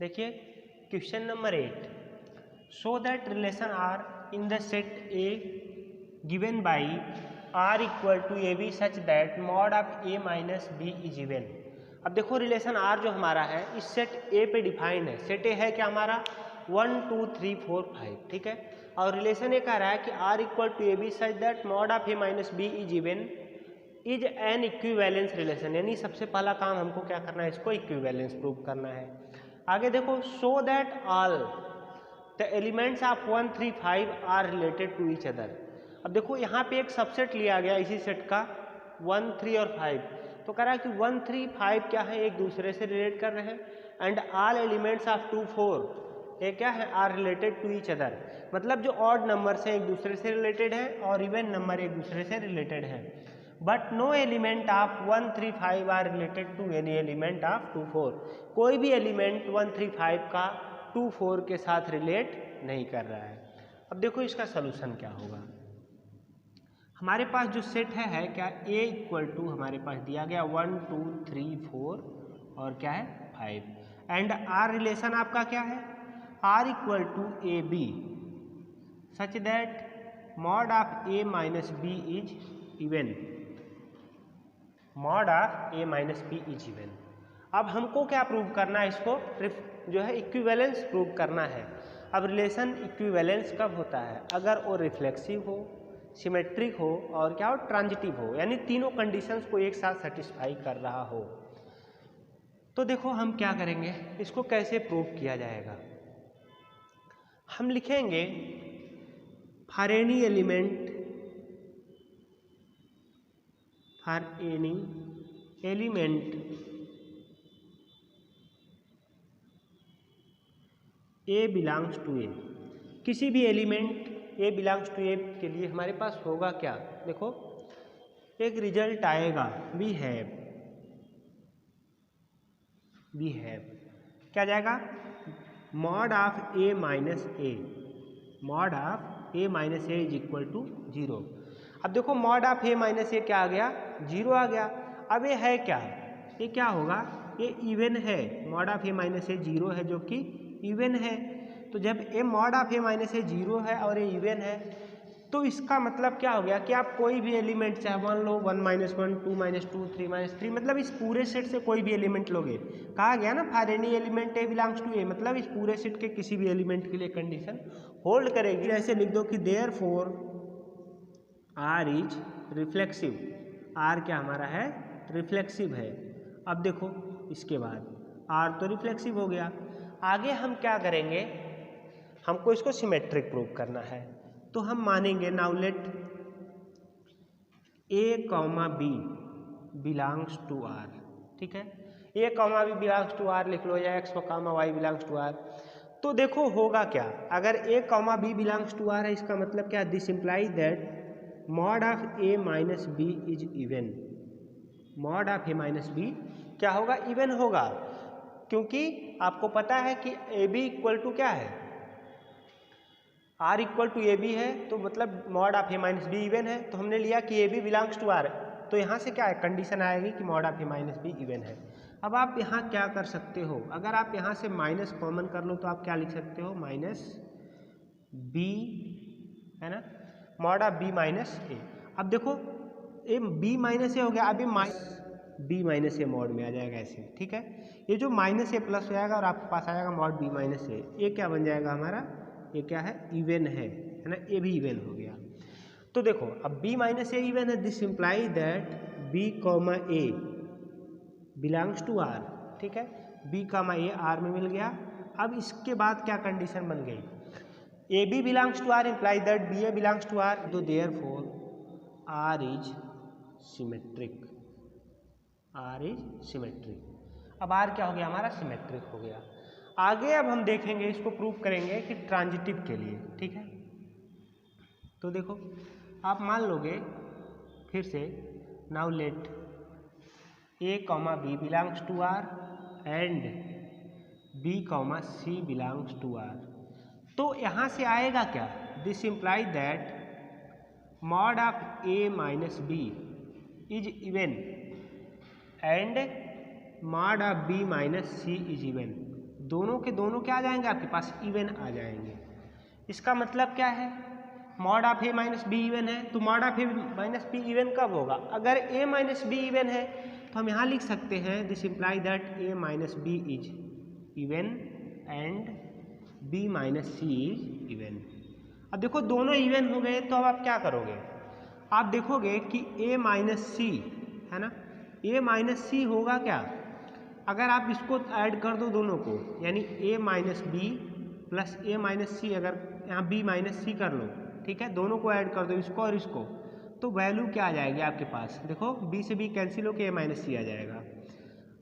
देखिए question number 8, show that relation R in the set A given by R equal to A B such that mod of A minus B is even. अब देखो relation R जो हमारा है इस set ए पे defined है। Set ए है क्या हमारा 1 2 3 4 5, ठीक है। और रिलेशन ए कह रहा है कि R equal to A B such that mod of A minus B is even is an equivalence relation. यानी सबसे पहला काम हमको क्या करना है, इसको इक्विवेलेंस प्रूव करना है। आगे देखो show that all the elements of 1 3 5 are related to each other. अब देखो यहाँ पे एक सबसेट लिया गया इसी सेट का 1 3 और 5, तो कह रहा है कि 1 3 5 क्या है, एक दूसरे से रिलेट कर रहे हैं। एंड ऑल एलिमेंट्स ऑफ 2 4 ये क्या है, are related to each other. मतलब जो ऑड नंबर्स हैं एक दूसरे से रिलेटेड है और इवन नंबर एक दूसरे से रिलेटेड है। But no element of 1 3 5 are related to any element of 2 4। कोई भी एलिमेंट 1 3 5 का 2 4 के साथ रिलेट नहीं कर रहा है। अब देखो इसका सोल्यूशन क्या होगा। हमारे पास जो सेट है क्या, a इक्वल टू हमारे पास दिया गया 1 2 3 4 और क्या है 5। एंड आर रिलेशन आपका क्या है, r equal to A B such that mod of a minus B is even. Mod of a minus B is even. अब हमको क्या प्रूव करना है, इसको जो है इक्विवेलेंस प्रूव करना है। अब रिलेशन इक्विवेलेंस कब होता है, अगर वो रिफ्लेक्सिव हो, सिमेट्रिक हो और क्या हो, ट्रांजिटिव हो, यानी तीनों कंडीशंस को एक साथ सेटिस्फाई कर रहा हो। तो देखो हम क्या करेंगे, इसको कैसे प्रूव किया जाएगा। हम लिखेंगे for any element a belongs to a. किसी भी element a belongs to a के लिए हमारे पास होगा क्या, देखो एक रिजल्ट आएगा वी हैव क्या जाएगा, mod of A minus A, mod of A minus A is equal to 0। अब देखो mod of A minus A क्या आ गया, 0 आ गया। अब ये है क्या, ये क्या होगा, ये इवन है। मॉड ऑफ ए माइनस ए 0 है जो कि इवन है। तो जब ए मॉड ऑफ ए माइनस ए 0 है और ये इवन है तो इसका मतलब क्या हो गया कि आप कोई भी एलिमेंट चाहे मान लो 1 -1 2 -2 3 -3, मतलब इस पूरे सेट से कोई भी एलिमेंट लोगे। कहा गया ना for any element a belongs to a, मतलब इस पूरे सेट के किसी भी एलिमेंट के लिए कंडीशन होल्ड करेगी। ऐसे लिख दो कि therefore R is reflexive. R क्या हमारा है, रिफ्लेक्सिव है। अब देखो इसके बाद आर तो रिफ्लेक्सिव हो गया। आगे हम क्या करेंगे, हमको इसको सिमेट्रिक प्रूव करना है। तो हम मानेंगे now let A comma B belongs to R, ठीक है। A comma B belongs to R लिख लो या x comma y belongs to R. तो देखो होगा क्या, अगर a comma B belongs to R है इसका मतलब क्या, this imply that mod of A minus B is even. Mod of A minus b क्या होगा, इवन होगा, क्योंकि आपको पता है कि ए बी इक्वल टू क्या है, R equal to A B है, तो मतलब mod of A minus B even है। तो हमने लिया कि A B belongs to R, तो यहाँ से क्या है, कंडीशन आएगी कि mod of A minus B even है। अब आप यहाँ क्या कर सकते हो, अगर आप यहाँ से माइनस कॉमन कर लो तो आप क्या लिख सकते हो, माइनस बी, है ना, मॉड ऑफ बी माइनस ए। अब देखो ए बी माइनस ए हो गया, अभी बी माइनस ए मॉड में आ जाएगा ऐसे, ठीक है। ये जो माइनस ए प्लस हो जाएगा और आपके पास आएगा मॉड बी माइनस ए, ये क्या बन जाएगा हमारा, ये क्या है, इवन है ना, ये भी इवन हो गया। तो देखो अब b माइनस ए इवन है, this imply that b comma A belongs to R, ठीक है। b कॉमा ए आर में मिल गया। अब इसके बाद क्या कंडीशन बन गई, a B belongs to R imply that b a belongs to R, तो therefore R is symmetric, R is symmetric. अब आर क्या हो गया हमारा, सिमेट्रिक हो गया। आगे अब हम देखेंगे, इसको प्रूव करेंगे कि ट्रांजिटिव के लिए, ठीक है। तो देखो आप मान लोगे फिर से, now let A comma B belongs to R and B comma C belongs to R. तो यहाँ से आएगा क्या, this imply that mod of A minus B is even and mod of B minus C is even. दोनों के दोनों क्या आ जाएंगे आपके पास, इवन आ जाएंगे। इसका मतलब क्या है, mod of A minus B even है, तो mod of A minus B even कब होगा, अगर ए माइनस बी इवन है तो हम यहाँ लिख सकते हैं this imply that A minus B is even and B minus C is even. अब देखो दोनों इवन हो गए, तो अब आप क्या करोगे, आप देखोगे कि ए माइनस सी है ना, ए माइनस सी होगा क्या, अगर आप इसको ऐड कर दो दोनों को, यानी ए माइनस बी प्लस ए माइनस सी, अगर यहाँ बी माइनस सी कर लो, ठीक है, दोनों को ऐड कर दो, इसको और इसको, तो वैल्यू क्या आ जाएगी आपके पास, देखो बी से बी कैंसिल होकर ए माइनस सी आ जाएगा।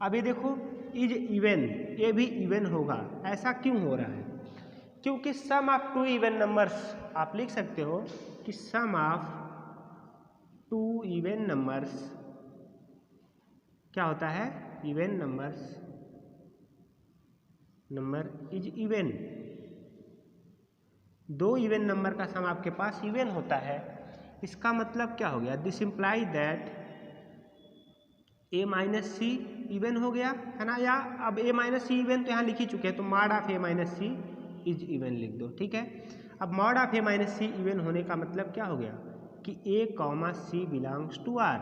अब ये देखो इज इवन, ये भी इवन होगा, ऐसा क्यों हो रहा है, क्योंकि सम ऑफ टू इवन नंबर्स, आप लिख सकते हो कि सम ऑफ टू इवन नंबर्स क्या होता है, इवन नंबर इज इवन, दो इवन नंबर का सम आपके पास इवन होता है। इसका मतलब क्या हो गया, this imply that A minus C even हो गया है ना, या अब ए माइनस सी इवन तो यहाँ लिख ही चुके हैं, तो mod of A minus C is even लिख दो, ठीक है। अब mod of A minus C even होने का मतलब क्या हो गया कि a comma C belongs to R.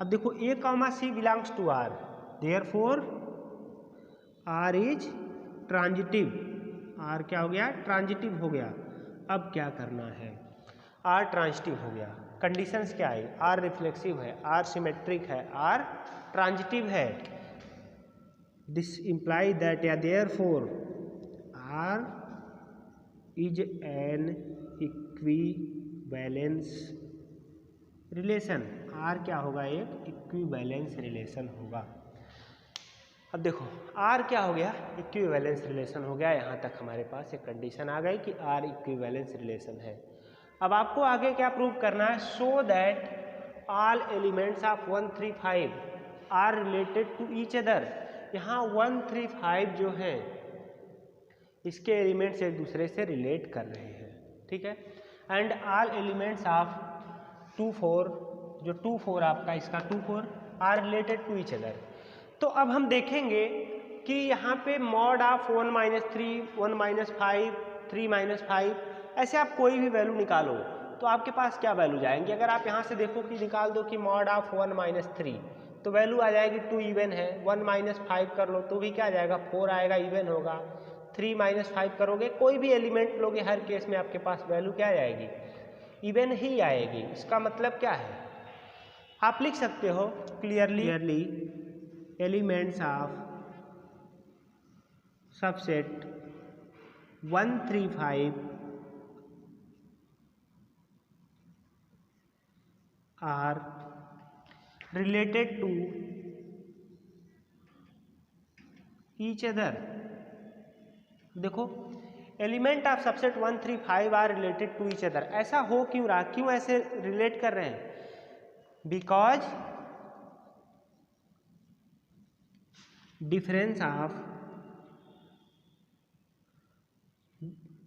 अब देखो a comma C belongs to R, therefore R is transitive, R क्या हो गया, ट्रांजिटिव हो गया। अब क्या करना है, आर ट्रांजिटिव हो गया, कंडीशंस क्या है, आर रिफ्लेक्सिव है, आर सिमेट्रिक है, आर ट्रांजिटिव है, दिस इम्प्लाई दैट या therefore R is an equivalence relation, R क्या होगा, एक इक्विवेलेंस रिलेशन होगा। अब देखो आर क्या हो गया, इक्विवेलेंस रिलेशन हो गया, यहाँ तक हमारे पास एक कंडीशन आ गई कि आर इक्विवेलेंस रिलेशन है। अब आपको आगे क्या प्रूव करना है, so that all elements of 1 3 5 are related to each other. यहाँ 1 3 5 जो है इसके एलिमेंट्स एक दूसरे से रिलेट कर रहे हैं, ठीक है। एंड ऑल एलिमेंट्स ऑफ 2 4, जो 2 4 आपका इसका 2 4 are related to each other. तो अब हम देखेंगे कि यहाँ पे mod of 1 minus 3 1 minus 5 3 minus 5, ऐसे आप कोई भी वैल्यू निकालो तो आपके पास क्या वैल्यू जाएंगे। अगर आप यहाँ से देखो कि निकाल दो कि मॉड ऑफ 1 माइनस 3, तो वैल्यू आ जाएगी 2 इवन है, 1 माइनस 5 कर लो तो भी क्या आ जाएगा 4 आएगा, इवन होगा। 3 माइनस 5 करोगे, कोई भी एलिमेंट लोगे, हर केस में आपके पास वैल्यू क्या आ जाएगी, इवन ही आएगी। इसका मतलब क्या है, आप लिख सकते हो clearly elements of subset 1 3 5 are related to each other. देखो element of subset 1 3 5 are related to each other, ऐसा हो क्यों रहा, क्यों ऐसे रिलेट कर रहे हैं, because difference of,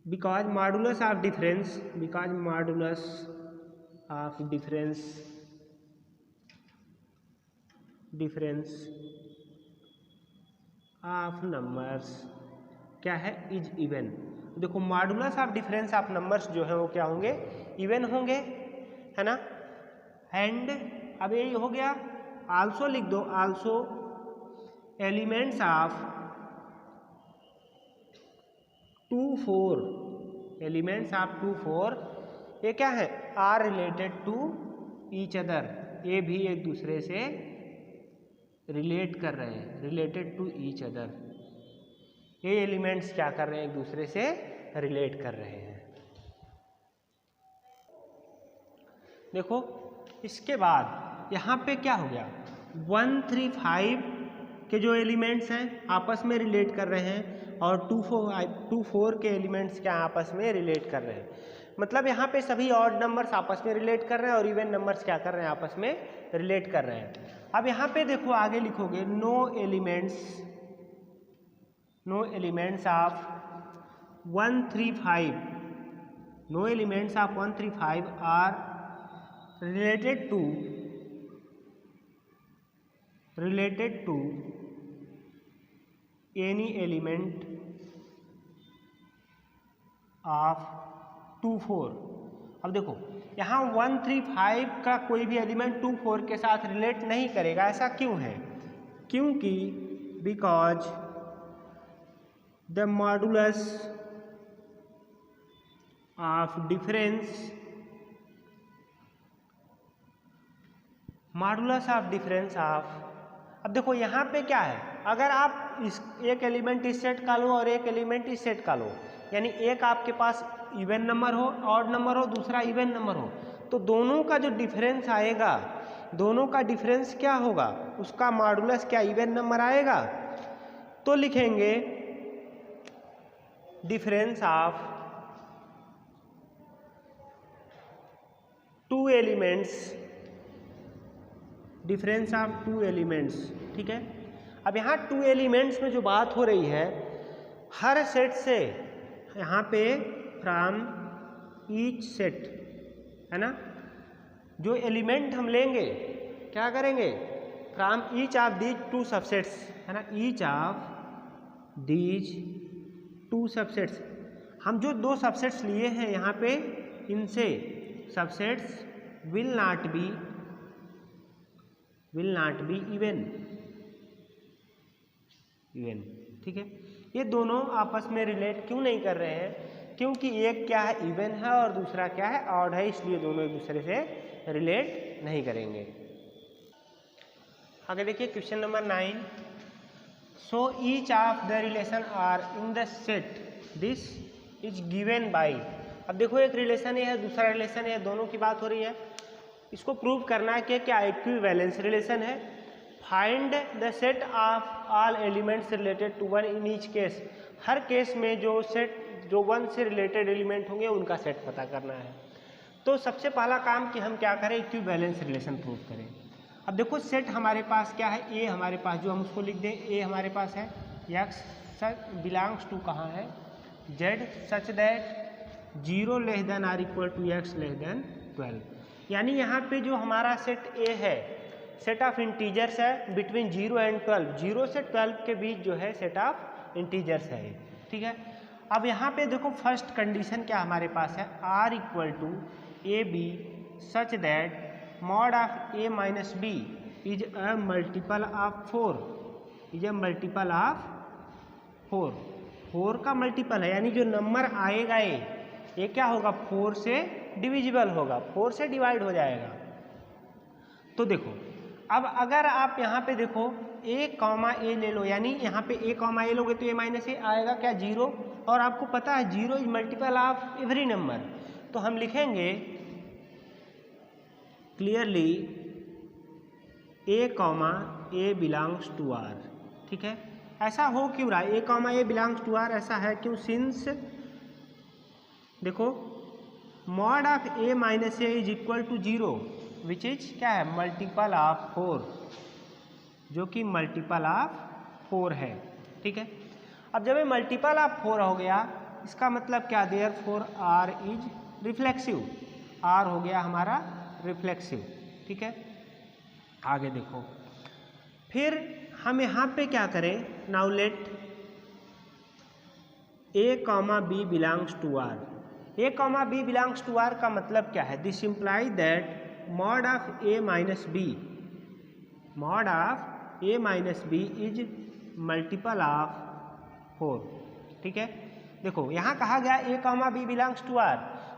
because modulus of difference, because modulus of difference of numbers क्या है, इज इवन। देखो modulus of difference of numbers जो है वो क्या होंगे, इवन होंगे, है ना। एंड अब यही हो गया, आल्सो लिख दो, also elements of 2 4, elements of 2 4 ये क्या है, are related to each other, ये भी एक दूसरे से रिलेट कर रहे हैं, रिलेटेड टू ईच अदर, ये एलिमेंट्स क्या कर रहे हैं, एक दूसरे से रिलेट कर रहे हैं। देखो इसके बाद यहाँ पे क्या हो गया, 1 3 5 के जो एलिमेंट्स हैं आपस में रिलेट कर रहे हैं, और 2 4 के एलिमेंट्स क्या आपस में रिलेट कर रहे हैं। मतलब यहाँ पे सभी ऑड नंबर्स आपस में रिलेट कर रहे हैं और इवन नंबर्स क्या कर रहे हैं, आपस में रिलेट कर रहे हैं। अब यहाँ पे देखो आगे लिखोगे no elements of 1 3 5, no elements of 1 3 5 are related to any element of 2 4। अब देखो यहाँ 1 3 5 का कोई भी एलिमेंट 2 4 के साथ रिलेट नहीं करेगा। ऐसा क्यों है? क्योंकि because the modulus of difference of, अब देखो यहाँ पे क्या है, अगर आप इस एक एलिमेंट इस सेट का लो और एक एलिमेंट इस सेट का लो, यानी एक आपके पास इवन नंबर हो, ऑड नंबर हो, दूसरा इवन नंबर हो, तो दोनों का जो डिफरेंस आएगा, दोनों का डिफरेंस क्या होगा, उसका मॉडुलस क्या इवन नंबर आएगा। तो लिखेंगे डिफरेंस ऑफ 2 एलिमेंट्स, ठीक है। अब यहाँ 2 एलिमेंट्स में जो बात हो रही है, हर सेट से यहाँ पे फ्रॉम ईच सेट है ना, जो एलिमेंट हम लेंगे क्या करेंगे, from each of these 2 subsets है ना, ईच ऑफ दीज 2 सबसेट्स, हम जो 2 सबसेट्स लिए हैं यहाँ पे, इनसे subsets will not be even, ठीक है। ये दोनों आपस में रिलेट क्यों नहीं कर रहे हैं? क्योंकि एक क्या है इवन है और दूसरा क्या है ऑड है, इसलिए दोनों एक दूसरे से रिलेट नहीं करेंगे। आगे देखिए question number 9, so each of the relation R in the set this is given by. अब देखो एक रिलेशन है, दूसरा रिलेशन है, दोनों की बात हो रही है, इसको प्रूव करना है कि क्या इक्विवेलेंस रिलेशन है। Find the set of all elements related to 1 in each case, हर केस में जो 1 से रिलेटेड एलिमेंट होंगे उनका सेट पता करना है। तो सबसे पहला काम कि हम क्या करें, इक्विवेलेंस रिलेशन प्रूव करें। अब देखो सेट हमारे पास क्या है, ए हमारे पास, जो हम उसको लिख दें, ए हमारे पास है, एक्स बिलोंग्स टू कहाँ है, जेड, सच दैट 0 ≤ x < 12। यानी यहाँ पे जो हमारा सेट ए है, सेट ऑफ इंटीजर्स है बिटवीन 0 एंड 12, 0 से 12 के बीच जो है सेट ऑफ इंटीजर्स है, ठीक है। अब यहाँ पे देखो फर्स्ट कंडीशन क्या हमारे पास है, r = AB such that mod of a minus b is a multiple of 4, is a multiple of 4, 4 का मल्टीपल है, यानी जो नंबर आएगा ये क्या होगा, 4 से डिविजिबल होगा, 4 से डिवाइड हो जाएगा। तो देखो अब अगर आप यहाँ पे देखो a, ले लो, यानी यहाँ पे a, लोगे तो a - a आएगा क्या, 0, और आपको पता है 0 is multiple of every number, तो हम लिखेंगे clearly a belongs to r, ठीक है। ऐसा हो क्यों रहा है, a बिलोंग्स टू r, ऐसा है क्यों, सिंस देखो mod of a - a is equal to 0 which is क्या है, मल्टीपल ऑफ 4, जो कि मल्टीपल ऑफ 4 है, ठीक है। अब जब ये मल्टीपल ऑफ 4 हो गया, इसका मतलब क्या, therefore r is reflexive, r हो गया हमारा रिफ्लेक्सिव, ठीक है। आगे देखो फिर हम यहाँ पे क्या करें, now let a, b belongs to r, a, b belongs to r का मतलब क्या है, this imply that mod of a - b is multiple of 4, ठीक है। देखो यहाँ कहा गया a, b belongs to r,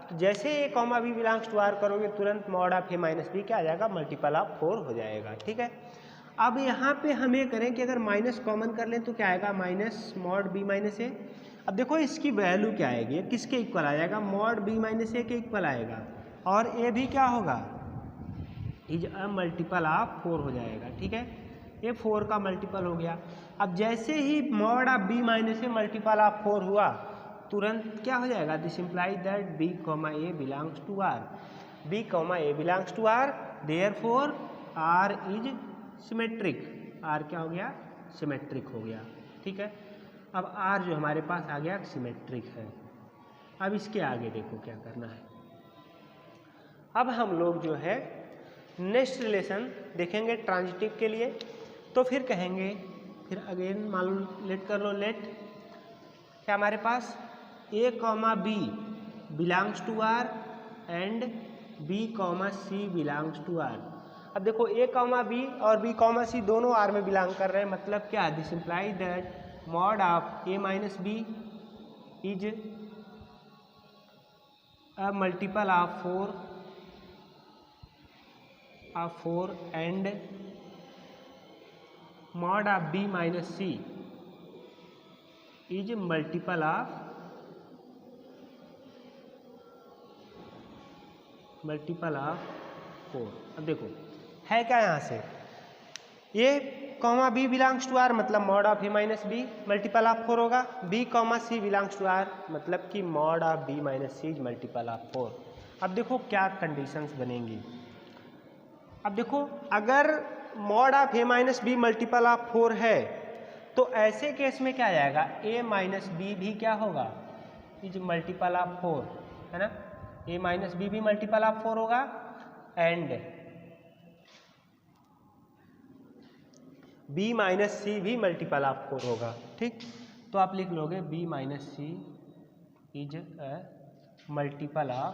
तो जैसे a, b belongs to r करोगे तुरंत mod ऑफ a - b क्या आ जाएगा, मल्टीपल ऑफ 4 हो जाएगा, ठीक है। अब यहाँ पे हम ये करें कि अगर माइनस कॉमन कर लें तो क्या आएगा, माइनस mod b - a। अब देखो इसकी वैल्यू क्या आएगी, किसके इक्वल आ जाएगा, mod b - a के इक्वल आएगा, और a भी क्या होगा, इज अ मल्टीपल ऑफ 4 हो जाएगा, ठीक है। ये 4 का मल्टीपल हो गया। अब जैसे ही mod of b - a multiple of 4 हुआ, तुरंत क्या हो जाएगा, this imply that b, a belongs to r, b, a belongs to r, therefore r is symmetric, r क्या हो गया, सिमेट्रिक हो गया, ठीक है। अब r जो हमारे पास आ गया सिमेट्रिक है। अब इसके आगे देखो क्या करना है, अब हम लोग जो है नेक्स्ट रिलेशन देखेंगे ट्रांजिटिव के लिए। तो फिर कहेंगे, फिर अगेन मान लो लेट कर लो, लेट क्या हमारे पास a comma B belongs to R and B comma C belongs to R. अब देखो ए कॉमा बी और बी कॉमा सी दोनों आर में बिलोंग कर रहे हैं, मतलब क्या, this imply that mod of A minus B is a multiple of 4 and mod of B minus C is multiple of 4। अब देखो है क्या यहाँ से, a comma B belongs to R मतलब mod of A minus B multiple of 4 होगा, B comma C belongs to R मतलब कि mod of B minus C is multiple of 4। अब देखो क्या कंडीशंस बनेंगी। अब देखो अगर mod of A minus B multiple of 4 है तो ऐसे केस में क्या आ जाएगा, ए माइनस बी भी क्या होगा, इज मल्टीपल ऑफ 4, है ना, ए माइनस बी भी मल्टीपल ऑफ 4 होगा एंड बी माइनस सी भी मल्टीपल ऑफ 4 होगा। ठीक, तो आप लिख लोगे B minus C is a multiple of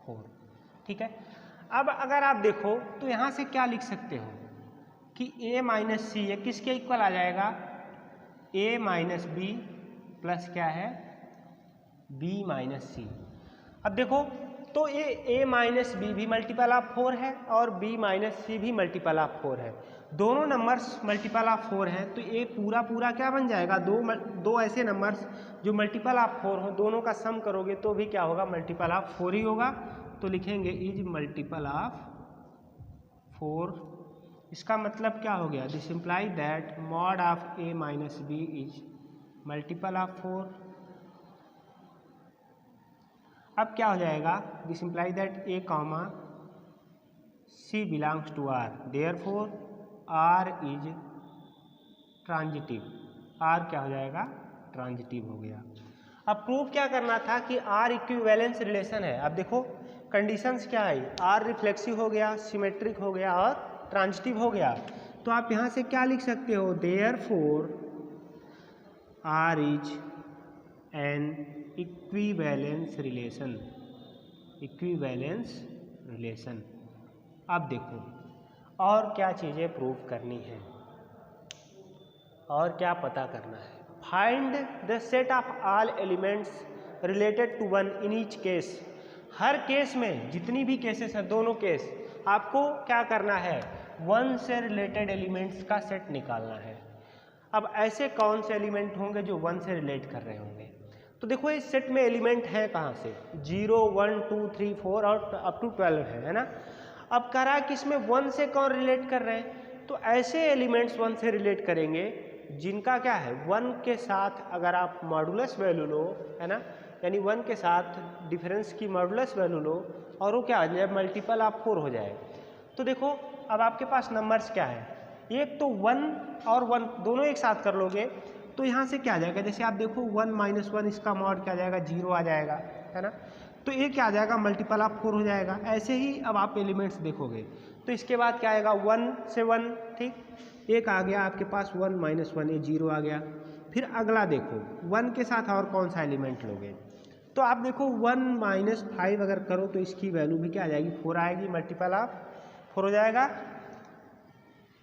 4। ठीक है, अब अगर आप देखो तो यहाँ से क्या लिख सकते हो कि ए माइनस सी ये किसके इक्वल आ जाएगा, ए माइनस बी प्लस क्या है, बी माइनस सी। अब देखो तो ए माइनस बी भी मल्टीपल ऑफ 4 है और बी माइनस सी भी मल्टीपल ऑफ 4 है, दोनों नंबर्स मल्टीपल ऑफ 4 हैं, तो ये पूरा पूरा क्या बन जाएगा, दो ऐसे नंबर्स जो मल्टीपल ऑफ 4 हो, दोनों का सम करोगे तो भी क्या होगा, मल्टीपल ऑफ 4 ही होगा। तो लिखेंगे इज मल्टीपल ऑफ 4। इसका मतलब क्या हो गया, this imply that mod of A minus B is multiple of 4। अब क्या हो जाएगा, this imply that A comma C belongs to R, therefore R is transitive. R क्या हो जाएगा, ट्रांजिटिव हो गया। अब प्रूव क्या करना था कि आर इक्विवेलेंस रिलेशन है। अब देखो कंडीशंस क्या है, आर रिफ्लेक्सिव हो गया, सिमेट्रिक हो गया और ट्रांजिटिव हो गया। तो आप यहाँ से क्या लिख सकते हो, therefore R is an equivalence relation. Equivalence relation. अब देखो और क्या चीज़ें प्रूव करनी है और क्या पता करना है। Find the set of all elements related to one in each case. हर केस में जितनी भी केसेस हैं, दोनों केस, आपको क्या करना है, वन से रिलेटेड एलिमेंट्स का सेट निकालना है। अब ऐसे कौन से एलिमेंट होंगे जो वन से रिलेट कर रहे होंगे, तो देखो इस सेट में एलिमेंट है कहाँ से, 0 1 2 3 4 और अप टू 12 है ना। अब कह रहा है कि इसमें वन से कौन रिलेट कर रहे हैं, तो ऐसे एलिमेंट्स वन से रिलेट करेंगे जिनका क्या है, वन के साथ अगर आप मॉडुलस वैल्यू लो, है ना, यानी वन के साथ डिफरेंस की मॉडुलस वैल्यू लो और वो क्या हो जाए, मल्टीपल ऑफ 4 हो जाए। तो देखो अब आपके पास नंबर्स क्या है, एक तो 1 और 1 दोनों एक साथ कर लोगे तो यहाँ से क्या आ जाएगा, जैसे आप देखो 1 - 1 इसका मॉड क्या आ जाएगा, 0 आ जाएगा, है ना। तो ये क्या आ जाएगा, मल्टीपल ऑफ 4 हो जाएगा। ऐसे ही अब आप एलिमेंट्स देखोगे तो इसके बाद क्या आएगा, 1 से 1, ठीक, एक आ गया आपके पास 1 - 1, ये 0 आ गया। फिर अगला देखो 1 के साथ और कौन सा एलिमेंट लोगे, तो आप देखो 1 - 5 अगर करो तो इसकी वैल्यू भी क्या आ जाएगी, 4 आएगी, मल्टीपल ऑफ 4 हो जाएगा।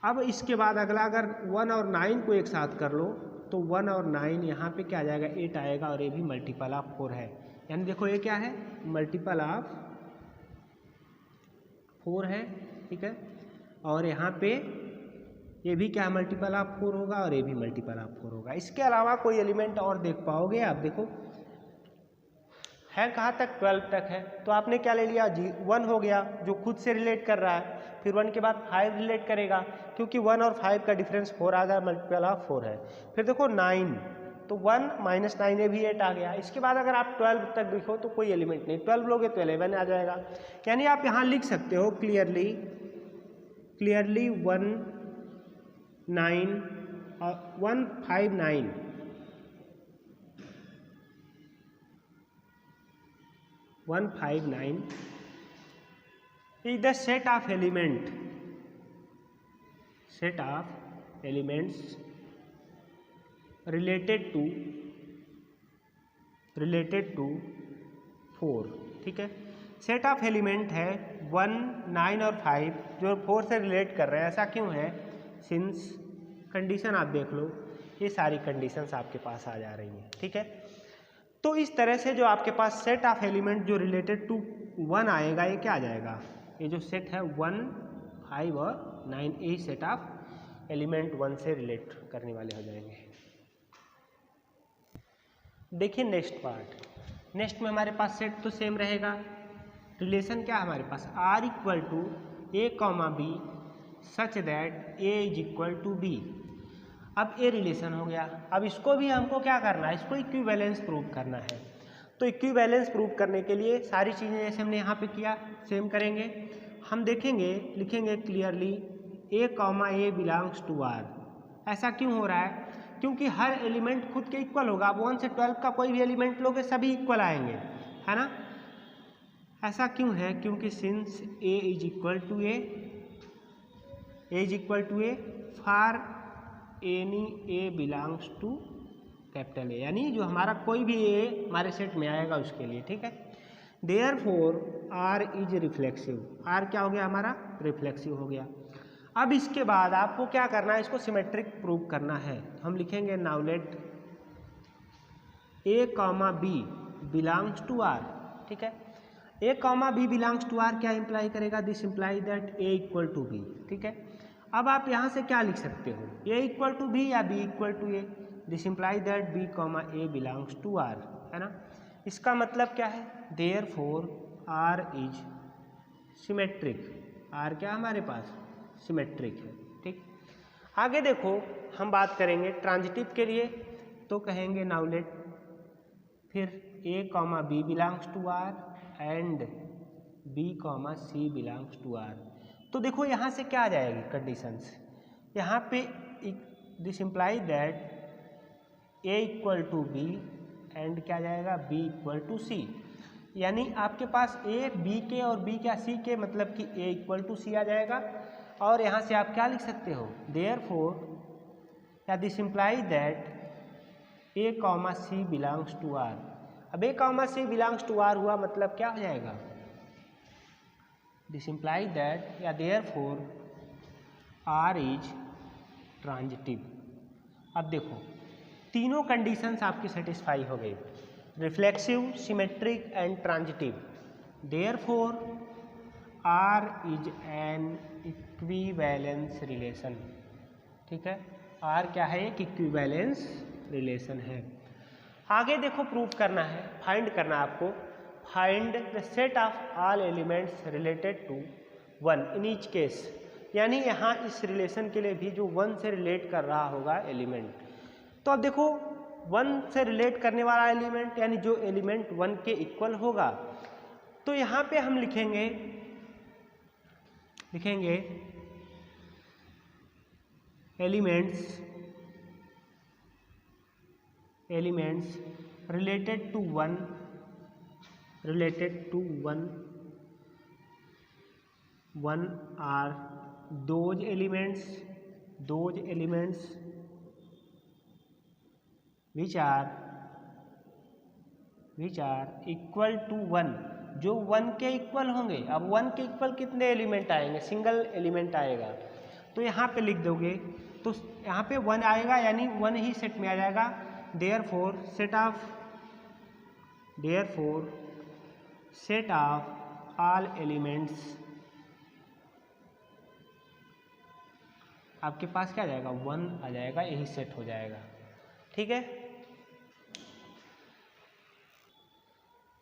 अब इसके बाद अगला अगर 1 और 9 को एक साथ कर लो तो 1 और 9 यहाँ पे क्या आ जाएगा, 8 आएगा और ये भी मल्टीपल ऑफ 4 है। यानी देखो ये क्या है, मल्टीपल ऑफ 4 है, ठीक है। और यहाँ पे ये भी क्या मल्टीपल ऑफ 4 होगा और ये भी मल्टीपल ऑफ 4 होगा। इसके अलावा कोई एलिमेंट और देख पाओगे आप, देखो है कहाँ तक, 12 तक है। तो आपने क्या ले लिया, 1 हो गया जो खुद से रिलेट कर रहा है, फिर 1 के बाद 5 रिलेट करेगा क्योंकि 1 और 5 का डिफरेंस 4 आ गया, मल्टीपल ऑफ 4 है। फिर देखो 9, तो 1 - 9 ये भी 8 आ गया। इसके बाद अगर आप 12 तक देखो तो कोई एलिमेंट नहीं, 12 लोगे तो 11 आ जाएगा। यानी आप यहाँ लिख सकते हो क्लियरली 1 9 और 1 5 9 1 5 9 is the set of elements related to 4, ठीक है। सेट ऑफ एलिमेंट है 1, 9 और 5 जो 4 से रिलेट कर रहे हैं। ऐसा क्यों है? सिंस कंडीशन आप देख लो, ये सारी कंडीशंस आपके पास आ जा रही हैं, ठीक है। तो इस तरह से जो आपके पास सेट ऑफ एलिमेंट जो रिलेटेड टू 1 आएगा, ये क्या आ जाएगा? ये जो सेट है 1, 5 और 9, यही सेट ऑफ एलिमेंट 1 से रिलेट करने वाले हो जाएंगे। देखिए नेक्स्ट पार्ट। नेक्स्ट में हमारे पास सेट तो सेम रहेगा। रिलेशन क्या है हमारे पास? R equal to A comma B such that A is equal to B। अब ये रिलेशन हो गया। अब इसको भी हमको क्या करना है? इसको इक्विवेलेंस प्रूव करना है। तो इक्विवेलेंस प्रूव करने के लिए सारी चीज़ें जैसे हमने यहाँ पे किया सेम करेंगे। हम देखेंगे, लिखेंगे clearly A comma A belongs to R। ऐसा क्यों हो रहा है? क्योंकि हर एलिमेंट खुद के इक्वल होगा। आप 1 से 12 का कोई भी एलिमेंट लोगे सभी इक्वल आएंगे, है ना। ऐसा क्यों है? क्योंकि since A is equal to A for any A belongs to capital A, यानी जो हमारा कोई भी A हमारे सेट में आएगा उसके लिए, ठीक है। Therefore R is reflexive. R क्या हो गया हमारा? रिफ्लेक्सिव हो गया। अब इसके बाद आपको क्या करना है? इसको सिमेट्रिक प्रूव करना है। हम लिखेंगे now let A comma B belongs to R, ठीक है। A comma B belongs to R क्या इंप्लाई करेगा? This imply that A equal to B, ठीक है। अब आप यहाँ से क्या लिख सकते हो? A इक्वल टू B या B equal to A। This imply that B comma A belongs to R, है ना। इसका मतलब क्या है? Therefore R is symmetric. R क्या हमारे पास? सिमेट्रिक है, ठीक। आगे देखो हम बात करेंगे ट्रांजिटिव के लिए, तो कहेंगे नाउ लेट फिर A comma B belongs to R and B comma C belongs to R। तो देखो यहाँ से क्या आ जाएगी कंडीशंस? यहाँ पे this imply that A equal to B and क्या जाएगा? B equal to C। यानी आपके पास A B के और B क्या C के, मतलब कि A इक्वल टू C आ जाएगा। और यहाँ से आप क्या लिख सकते हो? देयरफॉर या this imply that A comma C belongs to R। अब A comma C belongs to R हुआ, मतलब क्या हो जाएगा? दिस इम्प्लाई दैट या देयरफॉर R इज ट्रांजिटिव। अब देखो तीनों कंडीशंस आपकी सेटिस्फाई हो गई, reflexive, symmetric and transitive. Therefore R is an equivalence relation, ठीक है। R क्या है? एक इक्विवेलेंस रिलेशन है। आगे देखो प्रूव करना है, फाइंड करना है आपको। Find the set of all elements related to 1 in each case. यानी यहाँ इस रिलेशन के लिए भी जो 1 से रिलेट कर रहा होगा एलिमेंट। तो अब देखो 1 से रिलेट करने वाला एलिमेंट यानी जो एलिमेंट 1 के इक्वल होगा, तो यहाँ पे हम लिखेंगे elements related to 1 are those elements which are equal to 1, जो 1 के इक्वल होंगे। अब 1 के इक्वल कितने एलिमेंट आएंगे? सिंगल एलिमेंट आएगा। तो यहाँ पे लिख दोगे तो यहाँ पे 1 आएगा, यानी 1 ही सेट में आ जाएगा। Therefore set of all elements आपके पास क्या आ जाएगा? 1 आ जाएगा, यही सेट हो जाएगा, ठीक है।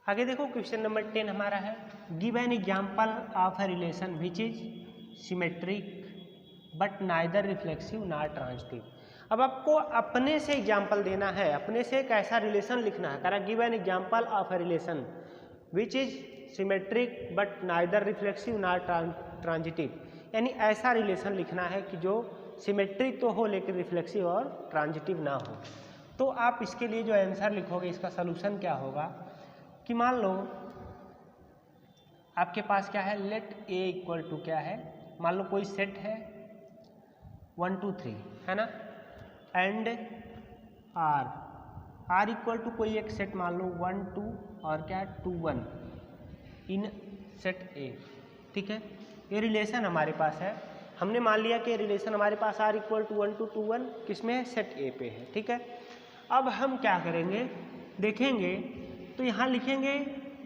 आगे देखो क्वेश्चन नंबर 10 हमारा है, give an example of a relation which is symmetric but neither reflexive not transitive. अब आपको अपने से एग्जाम्पल देना है, अपने से एक ऐसा रिलेशन लिखना है। करा give an example of a relation which is symmetric but neither reflexive not transitive. यानी ऐसा रिलेशन लिखना है कि जो सिमेट्रिक तो हो लेकिन रिफ्लेक्सिव और ट्रांजिटिव ना हो। तो आप इसके लिए जो आंसर लिखोगे, इसका सलूशन क्या होगा कि मान लो आपके पास क्या है, लेट A इक्वल टू क्या है, मान लो कोई सेट है 1 2 3, है ना, एंड आर इक्वल टू कोई एक सेट मान लो 1 2 और क्या 2 1 इन सेट ए, ठीक है। ये रिलेशन हमारे पास है, हमने मान लिया कि रिलेशन हमारे पास आर इक्वल टू 1 2 2 1 किसमें है, सेट ए पे है, ठीक है। अब हम क्या करेंगे देखेंगे, तो यहाँ लिखेंगे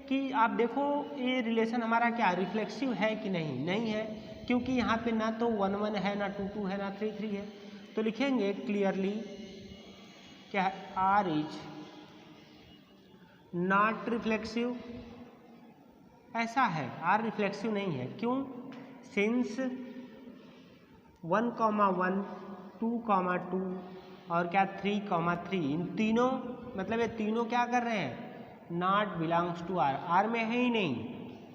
कि आप देखो ये रिलेशन हमारा क्या रिफ्लेक्सिव है कि नहीं, नहीं है, क्योंकि यहाँ पे ना तो 1 1 है, ना 2 2 है, ना 3 3 है। तो लिखेंगे क्लियरली क्या है, आर इज नॉट रिफ्लेक्सिव, ऐसा है, आर रिफ्लेक्सिव नहीं है। क्यों? सिंस 1 1 2 2 और क्या 3 3 इन तीनों मतलब ये तीनों क्या कर रहे हैं, not belongs to R, R में है ही नहीं,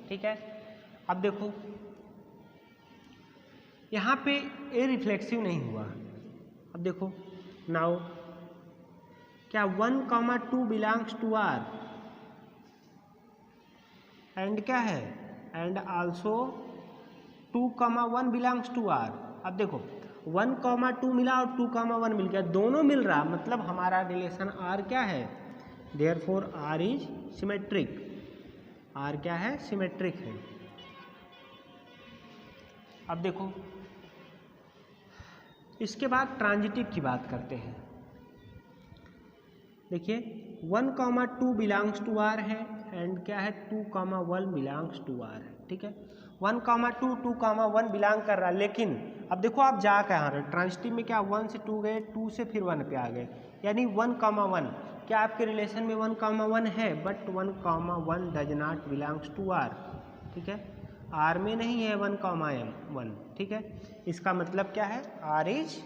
ठीक है। अब देखो यहाँ पे ए रिफ्लेक्सिव नहीं हुआ। अब देखो नाउ क्या 1 2 बिलोंग्स टू आर एंड क्या है, and also 2 1 belongs to R. अब देखो 1 2 मिला और 2 1 मिल गया, दोनों मिल रहा, मतलब हमारा रिलेशन आर क्या है, therefore R is symmetric, R क्या है, सिमेट्रिक है। अब देखो इसके बाद ट्रांजिटिव की बात करते हैं। देखिए 1 2 बिलोंग्स टू आर है एंड क्या है 2 1 बिलोंग्स टू आर है, ठीक है। 1 2 2 1 बिलोंग कर रहा है, लेकिन अब देखो आप जा कहाँ रहे, ट्रांजिटिव में क्या 1 से 2 गए, 2 से फिर 1 पे आ गए, यानी 1 1 क्या आपके रिलेशन में 1 1 है, but 1 1 does not belongs to R, ठीक है, आर में नहीं है 1 1, ठीक है। इसका मतलब क्या है, R is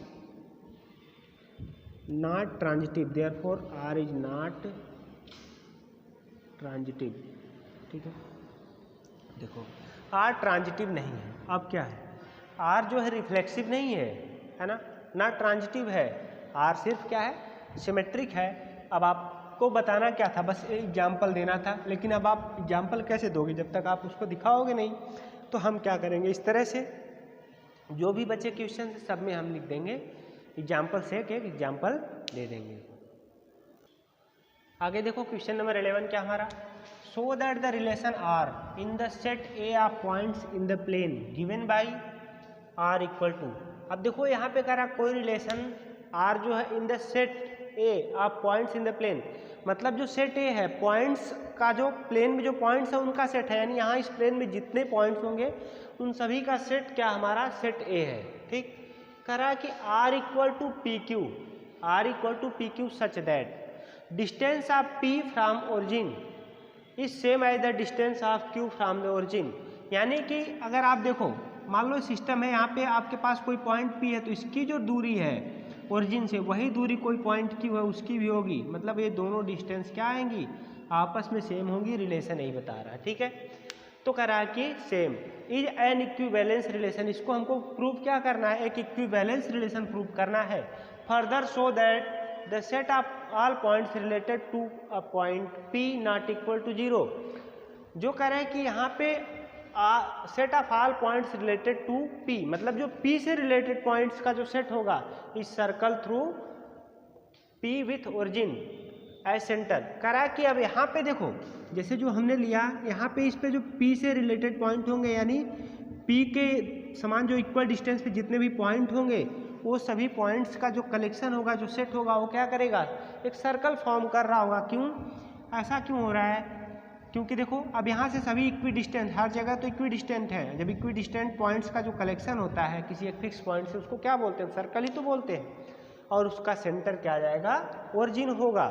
not transitive, therefore R is not transitive, ठीक है। देखो आर ट्रांजिटिव नहीं है, अब क्या है, आर जो है रिफ्लेक्सिव नहीं है ना, ना ट्रांजिटिव है, आर सिर्फ क्या है, सिमेट्रिक है। अब आपको बताना क्या था, बस एग्जाम्पल देना था, लेकिन अब आप एग्जाम्पल कैसे दोगे जब तक आप उसको दिखाओगे नहीं। तो हम क्या करेंगे, इस तरह से जो भी बचे क्वेश्चन सब में हम लिख देंगे, एग्जाम्पल से एक एग्जाम्पल दे देंगे। आगे देखो क्वेश्चन नंबर 11 क्या हमारा, show that the relation R in the set A of points in the plane given by R equal to. अब देखो यहाँ पे कह रहा कोई रिलेशन आर जो है in the set A of points in the plane, मतलब जो सेट ए है पॉइंट्स का, जो प्लेन में जो पॉइंट्स है उनका सेट है, यानी यहाँ इस प्लेन में जितने पॉइंट्स होंगे उन सभी का सेट क्या हमारा सेट ए है, ठीक। कह रहा है कि R equal to P Q, R equal to P Q such that distance of P from origin is same as the distance of Q from the origin. यानी कि अगर आप देखो मान लो सिस्टम है, यहाँ पे आपके पास कोई पॉइंट पी है, तो इसकी जो दूरी है ओरिजिन से वही दूरी कोई पॉइंट क्यू है उसकी भी होगी, मतलब ये दोनों डिस्टेंस क्या आएंगी, आपस में सेम होंगी, रिलेशन यही बता रहा है, ठीक है। तो कह रहा है कि same is an equivalence relation, इसको हमको प्रूव क्या करना है, एक इक्विवेलेंस रिलेशन प्रूव करना है। Further show that the set of all points related to a point P not equal to 0। जो कह रहे हैं कि यहाँ पे set of all points related to P, मतलब जो पी से रिलेटेड पॉइंट्स का जो सेट होगा इस circle through P with origin as centre. करा कि अब यहाँ पे देखो जैसे जो हमने लिया यहाँ पे, इस पे जो पी से रिलेटेड पॉइंट होंगे, यानी पी के समान जो इक्वल डिस्टेंस पे जितने भी पॉइंट होंगे वो सभी पॉइंट्स का जो कलेक्शन होगा, जो सेट होगा, वो क्या करेगा, एक सर्कल फॉर्म कर रहा होगा। क्यों ऐसा क्यों हो रहा है, क्योंकि देखो अब यहाँ से सभी इक्वी डिस्टेंट, हर जगह तो इक्वी डिस्टेंट है। जब इक्वी डिस्टेंट पॉइंट्स का जो कलेक्शन होता है किसी एक फिक्स पॉइंट से, उसको क्या बोलते हैं, सर्कल ही तो बोलते हैं, और उसका सेंटर क्या आ जाएगा, ओरिजिन होगा।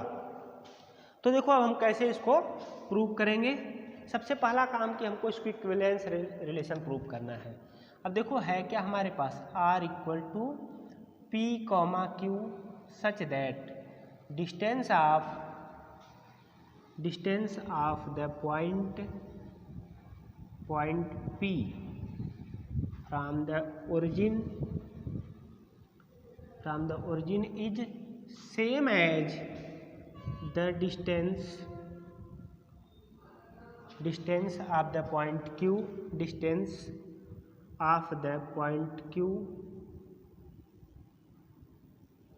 तो देखो अब हम कैसे इसको प्रूव करेंगे। सबसे पहला काम कि हमको इसको इक्विवेलेंस रिलेशन प्रूव करना है। अब देखो है क्या हमारे पास, R equal to P comma Q such that distance of the point P from the origin is same as the distance of the point Q, distance of the point Q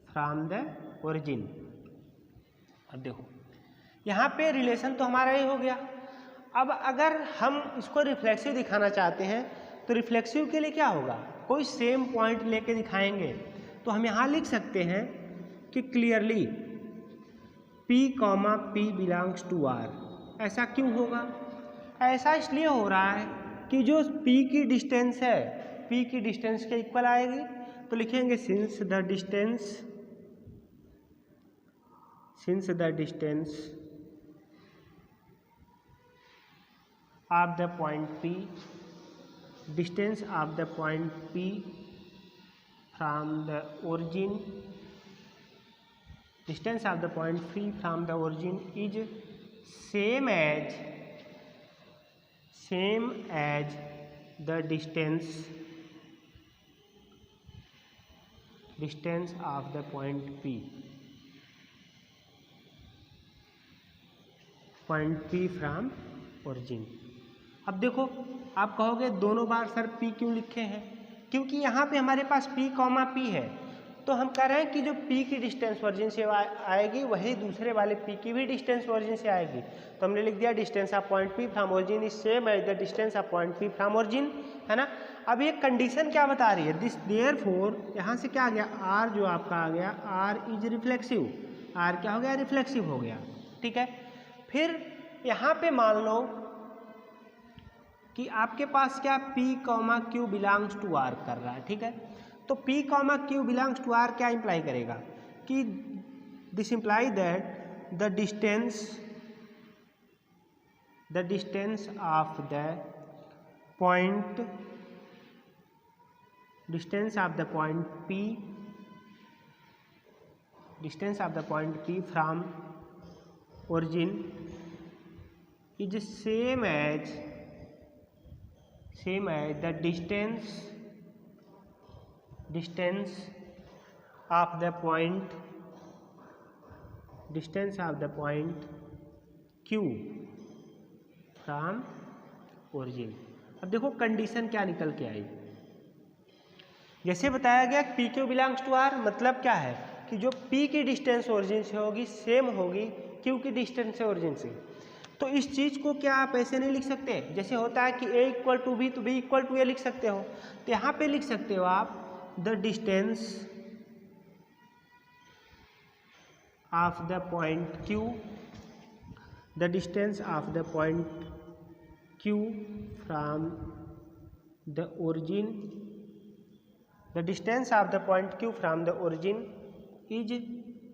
from the origin। अब देखो यहाँ पे relation तो हमारा ये हो गया। अब अगर हम इसको रिफ्लेक्सिव दिखाना चाहते हैं तो रिफ्लेक्सिव के लिए क्या होगा, कोई सेम पॉइंट लेके दिखाएंगे। तो हम यहाँ लिख सकते हैं कि clearly P, P belongs to R। ऐसा क्यों होगा? ऐसा इसलिए हो रहा है कि जो P की डिस्टेंस है P की डिस्टेंस के इक्वल आएगी। तो लिखेंगे since the distance of the point P, distance of the point P from the origin, distance of the point P from the origin is same as the distance of the point P from origin। अब देखो आप कहोगे दोनों बार sir P क्यों लिखे हैं? क्योंकि यहाँ पे हमारे पास P, P है, तो हम कह रहे हैं कि जो P की डिस्टेंस ओरिजिन से आएगी वही दूसरे वाले P की भी डिस्टेंस ओरिजिन से आएगी। तो हमने लिख दिया distance of point P from origin is same as the distance of point P from origin, है ना। अब ये कंडीशन क्या बता रही है, दिस देयरफॉर यहाँ से क्या आ गया, R जो आपका आ गया R इज रिफ्लेक्सिव। R क्या हो गया, रिफ्लेक्सिव हो गया, ठीक है। फिर यहाँ पे मान लो कि आपके पास क्या P, Q belongs to R कर रहा है, ठीक है। तो P, Q belongs to R क्या इंप्लाई करेगा कि this imply that the distance of the point P from origin is same as the distance of the point Q from origin। अब देखो कंडीशन क्या निकल के आई, जैसे बताया गया P Q belongs to R, मतलब क्या है कि जो P की डिस्टेंस ओरिजिन से होगी सेम होगी Q की डिस्टेंस से ओरिजिन से। तो इस चीज़ को क्या आप ऐसे नहीं लिख सकते, जैसे होता है कि A इक्वल टू B तो B इक्वल टू A लिख सकते हो। तो यहाँ पे लिख सकते हो आप the distance of the point Q, the distance of the point Q from the origin, the distance of the point Q from the origin is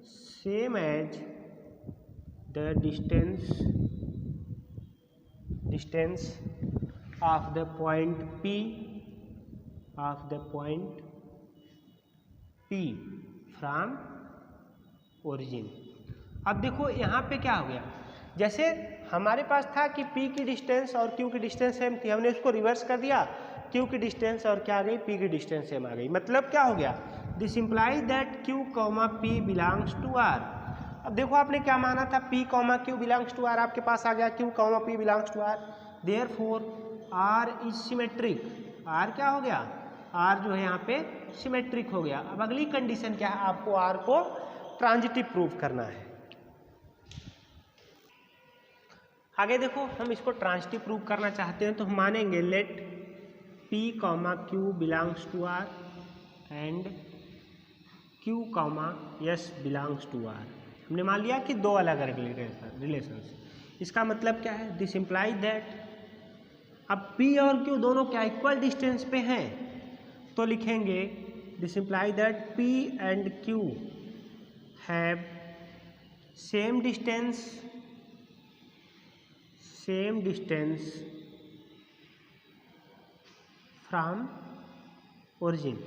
same as the distance of the point P from origin। अब देखो यहाँ पे क्या हो गया, जैसे हमारे पास था कि P की डिस्टेंस और Q की डिस्टेंस सेम थी, हमने उसको रिवर्स कर दिया, Q की डिस्टेंस और क्या आ गई, P की डिस्टेंस सेम आ गई। मतलब क्या हो गया, this imply that Q, P belongs to R। अब देखो आपने क्या माना था, P, Q belongs to R, आपके पास आ गया Q, P belongs to R। Therefore R is symmetric. R क्या हो गया, R जो है यहाँ पे सिमेट्रिक हो गया। अब अगली कंडीशन क्या है, आपको R को ट्रांजिटिव प्रूव करना है। आगे देखो हम इसको ट्रांजिटिव प्रूव करना चाहते हैं तो हम मानेंगे let P, Q belongs to R and Q, S belongs to R। हमने मान लिया कि दो अलग अलग रिलेशंस। इसका मतलब क्या है, दिस इम्प्लाई दैट अब P और Q दोनों क्या इक्वल डिस्टेंस पे हैं, तो लिखेंगे this imply that P and Q have same distance from origin.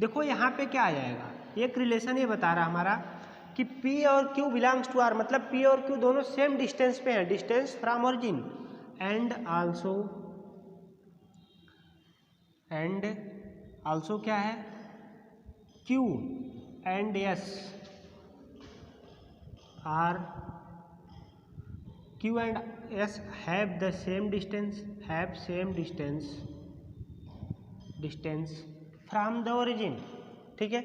देखो यहाँ पे क्या आ जाएगा, एक रिलेशन ये बता रहा हमारा कि P और Q बिलोंग्स टू R, मतलब P और Q दोनों सेम डिस्टेंस पे हैं, distance from origin. And also क्या है, Q and S are, Q and S have the same distance from the origin, ठीक है,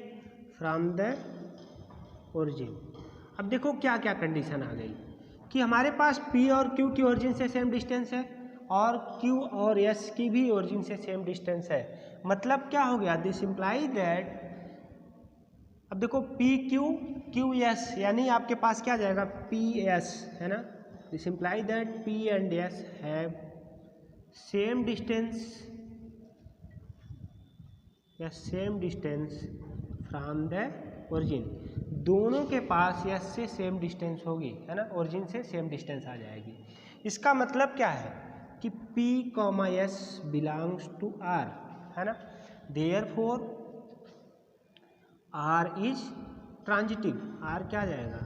फ्रॉम द ओरिजिन। अब देखो क्या क्या कंडीशन आ गई कि हमारे पास P और Q की ओरिजिन से सेम डिस्टेंस है और Q और S की भी ओरिजिन से सेम डिस्टेंस है। मतलब क्या हो गया, दिस इम्प्लाई दैट, अब देखो PQ QS यानी आपके पास क्या जाएगा PS, है ना। This imply that P and S have same distance या same distance from the origin. दोनों के पास S से सेम डिस्टेंस होगी, है ना, ओरिजिन से सेम डिस्टेंस आ जाएगी। इसका मतलब क्या है कि P, S belongs to R, है ना। Therefore R is transitive, R क्या आ जाएगा,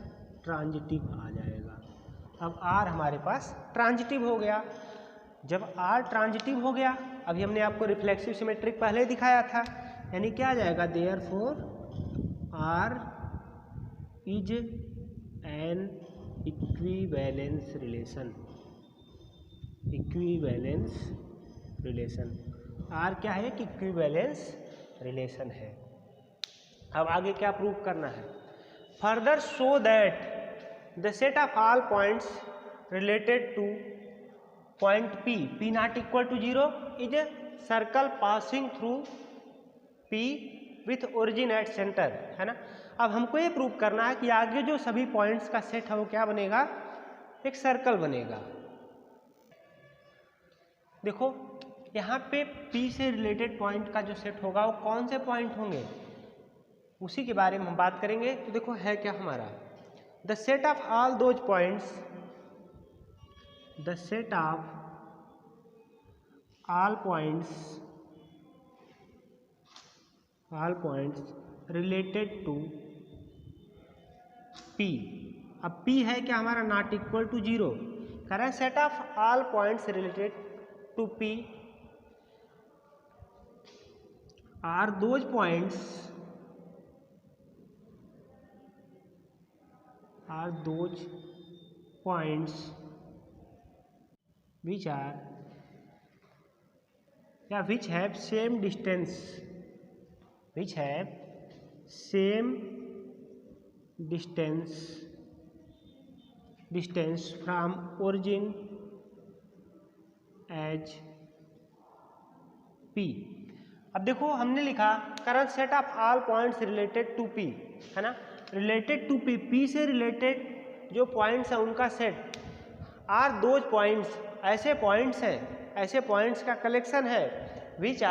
ट्रांजिटिव आ जाएगा। अब R हमारे पास ट्रांजिटिव हो गया। जब R ट्रांजिटिव हो गया, अभी हमने आपको रिफ्लेक्सिव सिमेट्रिक पहले दिखाया था, यानी क्या आ जाएगा, therefore R is an equivalence relation. Equivalence relation, R क्या है कि इक्विवेलेंस रिलेशन है। अब आगे क्या प्रूव करना है, further show that the set of all points related to point P not equal to 0 is a circle passing through P with origin at centre, है ना। अब हमको ये प्रूव करना है कि आगे जो सभी पॉइंट्स का सेट है वो क्या बनेगा, एक सर्कल बनेगा। देखो यहाँ पे P से रिलेटेड पॉइंट का जो सेट होगा वो कौन से पॉइंट होंगे, उसी के बारे में हम बात करेंगे। तो देखो है क्या हमारा, the set of all those points, the set of all points related to P। अब P है क्या हमारा, नॉट इक्वल टू 0, करें set of all points related to P are those points which are या which have same distance from origin as P। अब देखो हमने लिखा current set of all points related to P, है ना, related to P से related जो points हैं उनका सेट आर दोज पॉइंट्स, ऐसे पॉइंट्स का कलेक्शन है which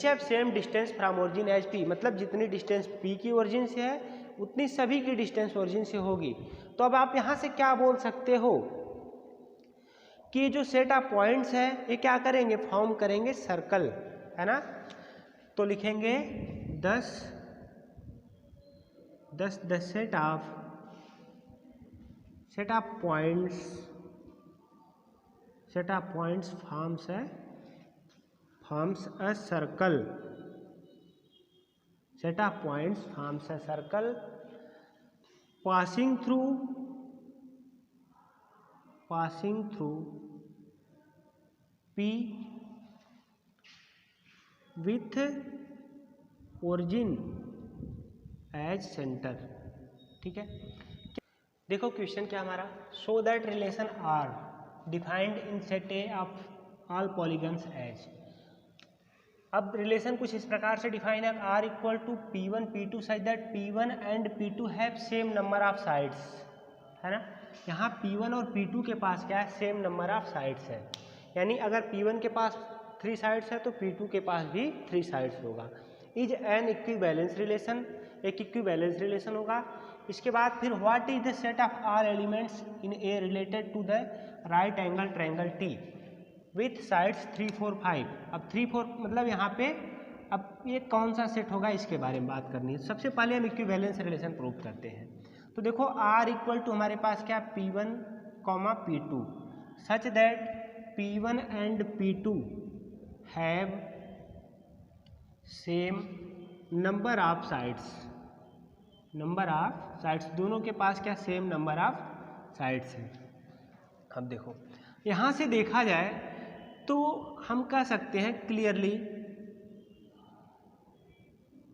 have same distance from origin as P। मतलब जितनी डिस्टेंस P की ओरिजिन से है उतनी सभी की डिस्टेंस ओरिजिन से होगी। तो अब आप यहाँ से क्या बोल सकते हो कि जो सेट ऑफ पॉइंट्स है ये क्या करेंगे, फॉर्म करेंगे सर्कल, है ना। तो लिखेंगे 10 the set of points forms a circle, set of points forms a circle passing through P with origin as center। ठीक है, देखो क्वेश्चन क्या हमारा, show that relation R defined in set A of all polygons as. अब relation कुछ इस प्रकार से डिफाइन है, R equal to P1 P2 such that P1 and P2 have same number of sides, है ना। यहाँ P1 और P2 के पास क्या है, सेम नंबर ऑफ साइड्स है। यानी अगर P1 के पास 3 साइड्स है तो P2 के पास भी 3 साइड्स होगा। इज एन इक्विवेलेंस रिलेशन, एक इक्विवेलेंस रिलेशन होगा। इसके बाद फिर what is the set of all elements in A related to the right angle triangle T with sides 3 4 5। अब 3 4 मतलब यहाँ पे अब ये कौन सा सेट होगा इसके बारे में बात करनी है। सबसे पहले हम इक्विवेलेंस रिलेशन प्रूव करते हैं। तो देखो R इक्वल टू हमारे पास क्या, P1, P2 such that P1 and P2 have same number of sides, दोनों के पास क्या, सेम नंबर ऑफ साइड्स है। अब देखो यहाँ से देखा जाए तो हम कह सकते हैं क्लियरली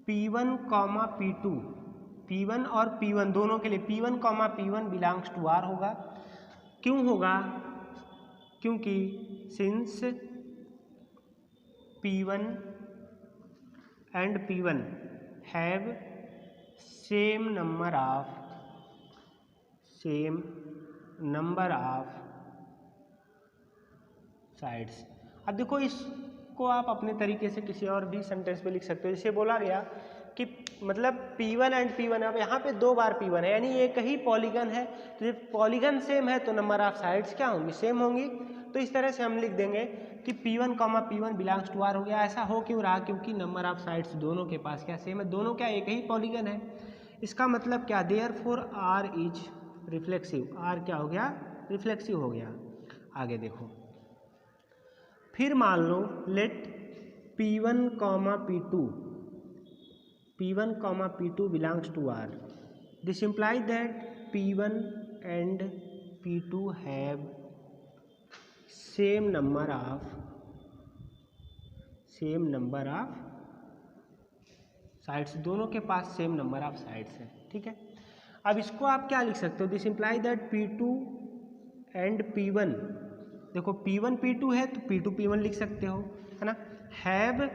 P1, P2 P1 और P1 दोनों के लिए P1 comma P1 belongs to R होगा। क्यों होगा? क्योंकि since P1 and P1 have same number of sides. अब देखो इसको आप अपने तरीके से किसी और भी सेंटेंस में लिख सकते हो। जैसे बोला गया कि मतलब P1 एंड P1, अब यहाँ पे 2 बार P1 है यानी एक ही पॉलीगन है, तो जब पॉलीगन सेम है तो नंबर ऑफ साइड्स क्या होंगी? सेम होंगी। तो इस तरह से हम लिख देंगे कि P1 comma P1 belongs to R हो गया। ऐसा हो क्यों रहा? क्योंकि नंबर ऑफ साइड्स दोनों के पास क्या सेम है, दोनों क्या एक ही पॉलीगन है। इसका मतलब क्या? Therefore R is reflexive. R क्या हो गया? रिफ्लेक्सिव हो गया। आगे देखो, फिर मान लो let P1 comma P2 belongs to R। This imply that P1 and P2 have same number of sides, दोनों के पास सेम नंबर ऑफ साइड्स है। ठीक है, अब इसको आप क्या लिख सकते हो? This imply that P2 and P1, देखो P1 P2 है तो P2 P1 लिख सकते हो, है ना। Have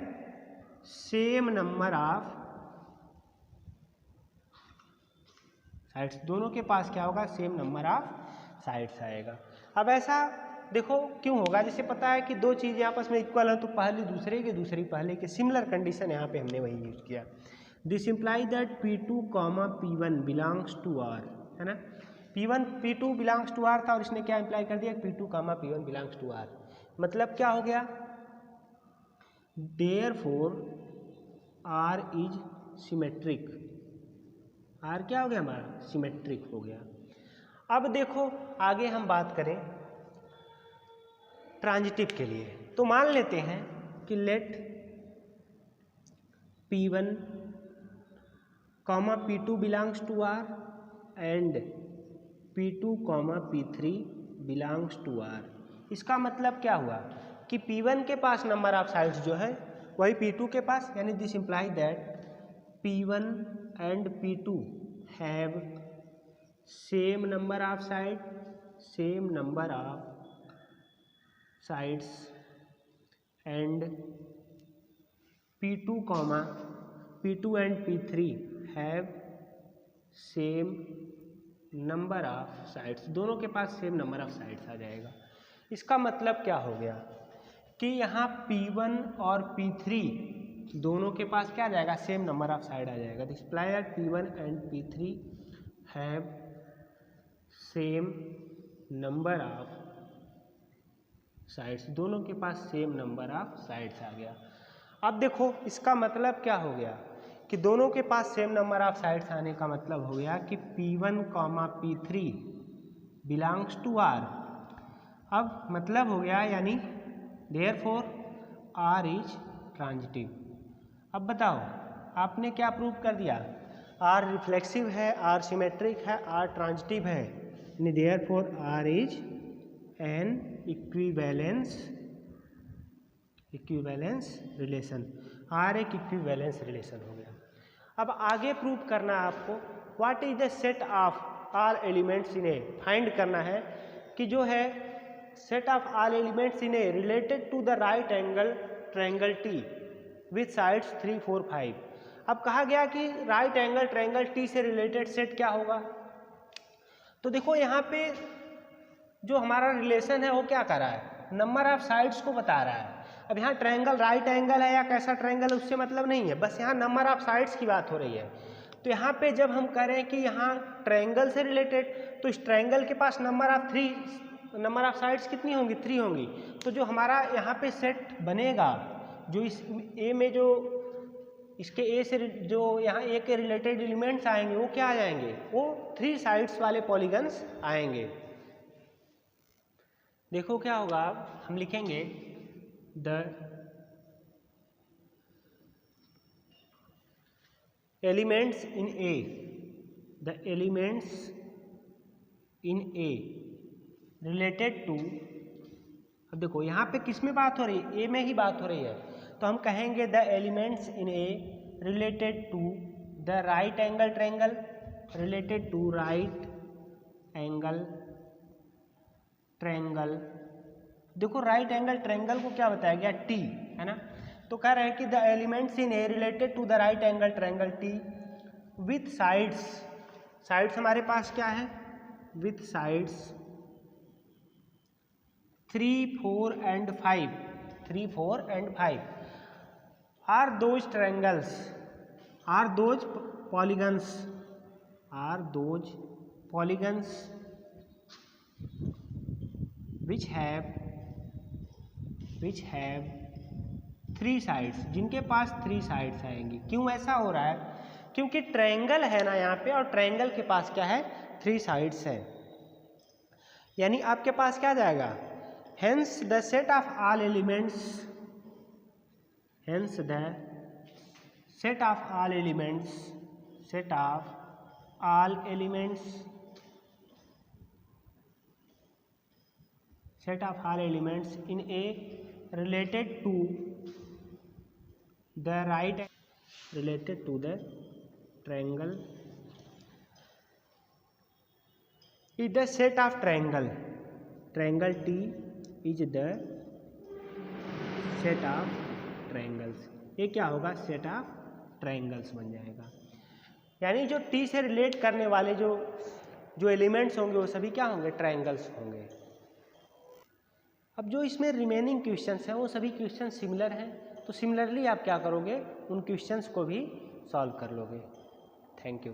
same number of sides, दोनों के पास क्या होगा? सेम नंबर ऑफ साइड्स आएगा। अब ऐसा देखो क्यों होगा? जैसे पता है कि दो चीज़ें आपस में इक्वल है तो पहली दूसरे की दूसरी पहले की, सिमिलर कंडीशन यहाँ पे हमने वही यूज किया। This imply that P2 comma P1 belongs to R, है ना। P2 बिलोंग्स टू R था और इसने क्या इम्प्लाई कर दिया? P2 comma P1 belongs to R। मतलब क्या हो गया? Therefore R is symmetric. R क्या हो गया हमारा? सिमेट्रिक हो गया। अब देखो आगे हम बात करें ट्रांजिटिव के लिए, तो मान लेते हैं कि let P1 comma P2 belongs to R and P2 comma P3 belongs to R। इसका मतलब क्या हुआ कि P1 के पास नंबर ऑफ साइड्स जो है वही P2 के पास, यानी this imply that P1 and P2 have same number of sides and P2 and P3 have same number of sides, दोनों के पास सेम नंबर ऑफ साइड्स आ जाएगा। इसका मतलब क्या हो गया कि यहाँ P1 और P3 दोनों के पास क्या आ जाएगा? सेम नंबर ऑफ साइड आ जाएगा। This imply that P1 and P3 have same number of sides, दोनों के पास सेम नंबर ऑफ साइड्स आ गया। अब देखो इसका मतलब क्या हो गया कि दोनों के पास सेम नंबर ऑफ साइड्स आने का मतलब हो गया कि P1 comma P3 belongs to R। अब मतलब हो गया यानी देयरफॉर R इज ट्रांजिटिव। अब बताओ आपने क्या प्रूव कर दिया? R रिफ्लेक्सिव है, R सिमेट्रिक है, R ट्रांजिटिव है, यानी therefore R is an equivalence relation. R एक इक्विवेलेंस रिलेशन हो गया। अब आगे प्रूव करना है आपको what is the set of all elements in A, find करना है कि जो है set of all elements in A related to the right angle triangle T with sides 3, 4, 5। अब कहा गया कि राइट एंगल ट्रायंगल T से रिलेटेड सेट क्या होगा? तो देखो यहाँ पे जो हमारा रिलेशन है वो क्या कर रहा है? नंबर ऑफ साइड्स को बता रहा है। अब यहाँ ट्रायंगल राइट एंगल है या कैसा ट्रायंगल उससे मतलब नहीं है, बस यहाँ नंबर ऑफ साइड्स की बात हो रही है। तो यहाँ पे जब हम करें कि यहाँ ट्रायंगल से रिलेटेड, तो इस ट्रायंगल के पास नंबर ऑफ साइड्स कितनी होंगी? 3 होंगी। तो जो हमारा यहाँ पे सेट बनेगा, जो इस ए में जो इसके ए से जो यहाँ ए के रिलेटेड एलिमेंट्स आएंगे वो क्या आ जाएंगे? वो 3 साइड्स वाले पॉलीगन्स आएंगे। देखो क्या होगा, अब हम लिखेंगे the elements in A related to. अब देखो यहाँ पे किस में बात हो रही है? ए में ही बात हो रही है। तो हम कहेंगे the elements in A related to the right angle triangle related to right angle triangle. देखो राइट एंगल ट्रायंगल को क्या बताया गया, टी, है ना। तो कह रहे हैं कि the elements in A related to the right angle triangle T with sides, sides हमारे पास क्या है, with sides 3, 4 and 5, 3, 4 and 5 are those triangles, are those polygons, are those polygons which have 3 sides, जिनके पास 3 sides आएंगी। क्यों ऐसा हो रहा है, क्योंकि ट्रायंगल है ना यहाँ पे, और ट्रायंगल के पास क्या है, 3 sides है, यानी आपके पास क्या जाएगा, hence the set of all elements, hence the set of all elements, set of all elements, set of all elements in a related to the right, related to the triangle is the set of triangle, triangle T is the set of triangles। ये क्या होगा, set of triangles बन जाएगा, यानी जो T से relate करने वाले जो एलिमेंट्स होंगे वो सभी क्या होंगे, ट्रायंगल्स होंगे। अब जो इसमें रिमेनिंग क्वेश्चंस हैं वो सभी क्वेश्चन सिमिलर हैं, तो सिमिलरली आप क्या करोगे, उन क्वेश्चंस को भी सॉल्व कर लोगे। Thank you.